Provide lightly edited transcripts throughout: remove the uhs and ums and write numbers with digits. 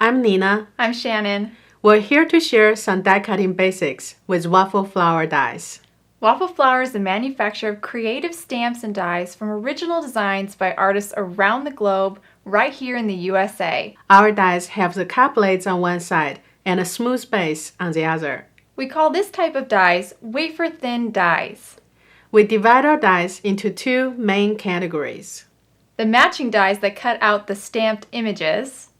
I'm Nina. I'm Channin. We're here to share some die cutting basics with Waffle Flower dies. Waffle Flower is a manufacturer of creative stamps and dies from original designs by artists around the globe, right here in the USA. Our dies have the cut blades on one side and a smooth base on the other. We call this type of dies wafer thin dies. We divide our dies into two main categories. The matching dies that cut out the stamped images,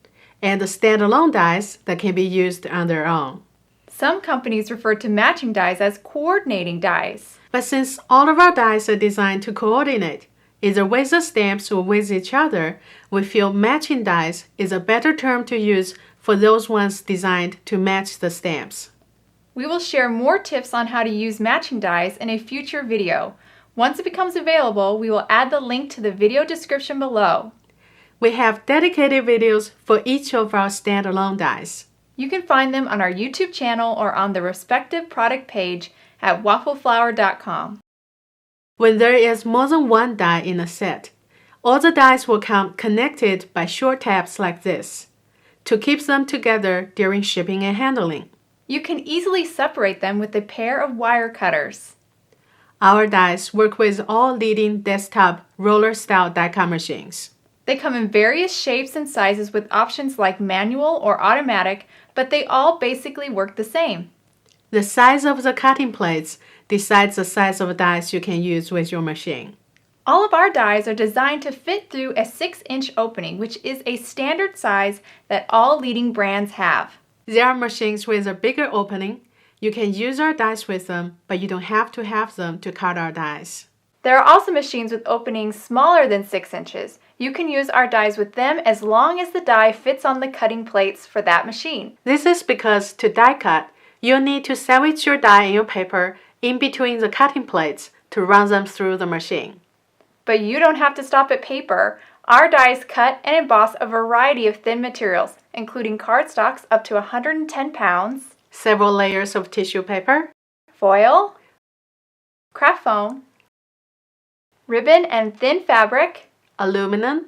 and the standalone dies that can be used on their own. Some companies refer to matching dies as coordinating dies. But since all of our dies are designed to coordinate, either with the stamps or with each other, we feel matching dies is a better term to use for those ones designed to match the stamps. We will share more tips on how to use matching dies in a future video. Once it becomes available, we will add the link to the video description below. We have dedicated videos for each of our standalone dies. You can find them on our YouTube channel or on the respective product page at waffleflower.com. When there is more than one die in a set, all the dies will come connected by short tabs like this to keep them together during shipping and handling. You can easily separate them with a pair of wire cutters. Our dies work with all leading desktop roller-style die-cut machines. They come in various shapes and sizes with options like manual or automatic, but they all basically work the same. The size of the cutting plates decides the size of dies you can use with your machine. All of our dies are designed to fit through a 6-inch opening, which is a standard size that all leading brands have. There are machines with a bigger opening. You can use our dies with them, but you don't have to have them to cut our dies. There are also machines with openings smaller than 6 inches. You can use our dies with them as long as the die fits on the cutting plates for that machine. This is because to die cut, you'll need to sandwich your die and your paper in between the cutting plates to run them through the machine. But you don't have to stop at paper. Our dies cut and emboss a variety of thin materials, including cardstocks up to 110 pounds, several layers of tissue paper, foil, craft foam, ribbon and thin fabric, aluminum,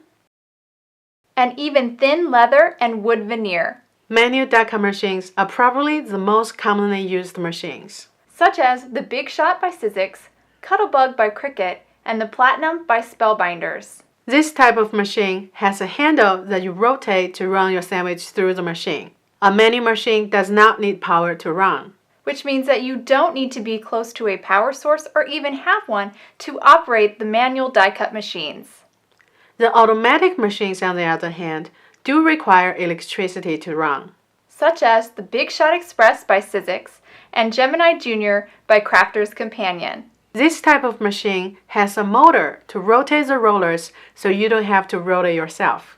and even thin leather and wood veneer. Manual die-cut machines are probably the most commonly used machines, such as the Big Shot by Sizzix, Cuttlebug by Cricut, and the Platinum by Spellbinders. This type of machine has a handle that you rotate to run your sandwich through the machine. A manual machine does not need power to run, which means that you don't need to be close to a power source or even have one to operate the manual die-cut machines. The automatic machines, on the other hand, do require electricity to run, such as the Big Shot Express by Sizzix and Gemini Junior by Crafter's Companion. This type of machine has a motor to rotate the rollers so you don't have to rotate yourself.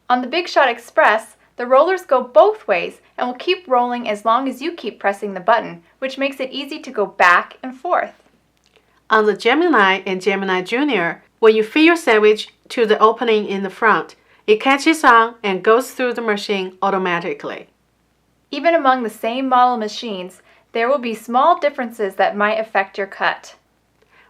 On the Big Shot Express, the rollers go both ways and will keep rolling as long as you keep pressing the button, which makes it easy to go back and forth. On the Gemini and Gemini Junior, when you feed your sandwich to the opening in the front, it catches on and goes through the machine automatically. Even among the same model machines, there will be small differences that might affect your cut.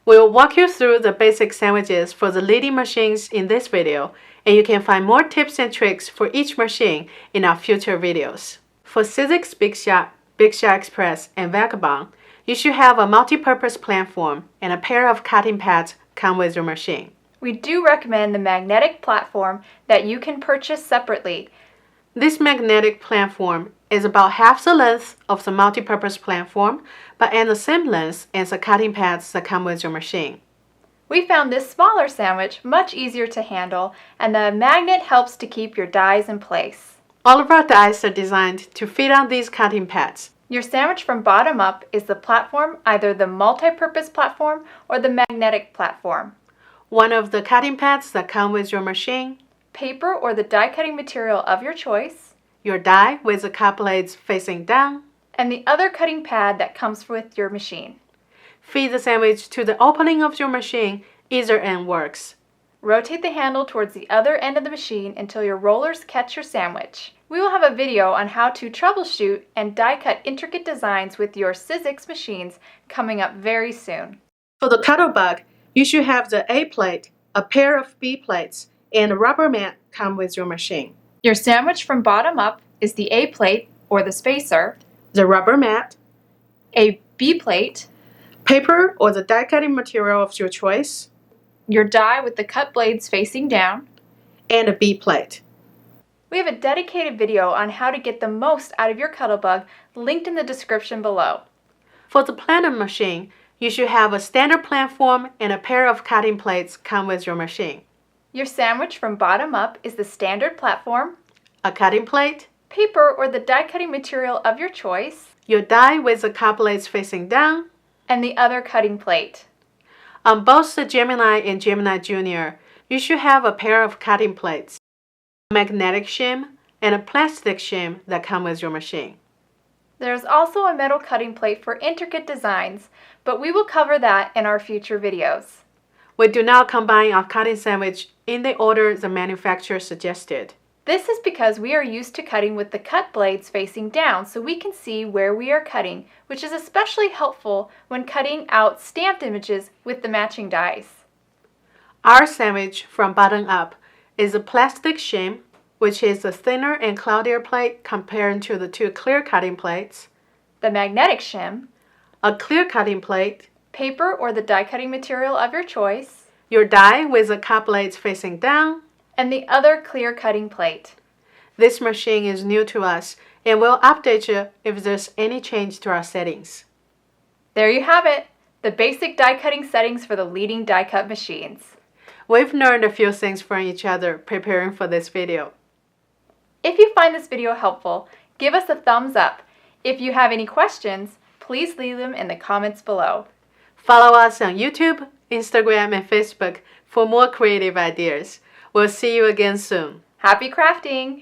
We will walk you through the basic sandwiches for the leading machines in this video, and you can find more tips and tricks for each machine in our future videos. For Sizzix Big Shot, Big Shot Express, and Vagabond, you should have a multi-purpose platform and a pair of cutting pads come with your machine. We do recommend the magnetic platform that you can purchase separately. This magnetic platform is about half the length of the multi-purpose platform, but at the same length as the cutting pads that come with your machine. We found this smaller sandwich much easier to handle, and the magnet helps to keep your dies in place. All of our dies are designed to fit on these cutting pads. Your sandwich from bottom up is the platform, either the multi-purpose platform or the magnetic platform. One of the cutting pads that come with your machine, paper or the die cutting material of your choice, your die with the cut blades facing down, and the other cutting pad that comes with your machine. Feed the sandwich to the opening of your machine, either end works. Rotate the handle towards the other end of the machine until your rollers catch your sandwich. We will have a video on how to troubleshoot and die cut intricate designs with your Sizzix machines coming up very soon. For the Cuttlebug, you should have the A plate, a pair of B plates, and a rubber mat come with your machine. Your sandwich from bottom up is the A plate, or the spacer, the rubber mat, a B plate, paper or the die cutting material of your choice, your die with the cut blades facing down, and a B plate. We have a dedicated video on how to get the most out of your Cuttlebug linked in the description below. For the Platinum machine, you should have a standard platform and a pair of cutting plates come with your machine. Your sandwich from bottom up is the standard platform, A cutting plate, paper or the die cutting material of your choice, your die with the cut blades facing down, and the other cutting plate. On both the Gemini and Gemini Junior, you should have a pair of cutting plates, a magnetic shim, and a plastic shim that come with your machine. There is also a metal cutting plate for intricate designs, but we will cover that in our future videos. We do not combine our cutting sandwich in the order the manufacturer suggested. This is because we are used to cutting with the cut blades facing down so we can see where we are cutting, which is especially helpful when cutting out stamped images with the matching dies. Our sandwich from bottom up is a plastic shim, which is a thinner and cloudier plate compared to the two clear cutting plates, The magnetic shim, a clear cutting plate, paper or the die cutting material of your choice, your die with the cut blades facing down, and the other clear cutting plate. This machine is new to us and we'll update you if there's any change to our settings. There you have it, the basic die cutting settings for the leading die cut machines. We've learned a few things from each other preparing for this video. If you find this video helpful, give us a thumbs up. If you have any questions, please leave them in the comments below. Follow us on YouTube, Instagram, and Facebook for more creative ideas. We'll see you again soon. Happy crafting!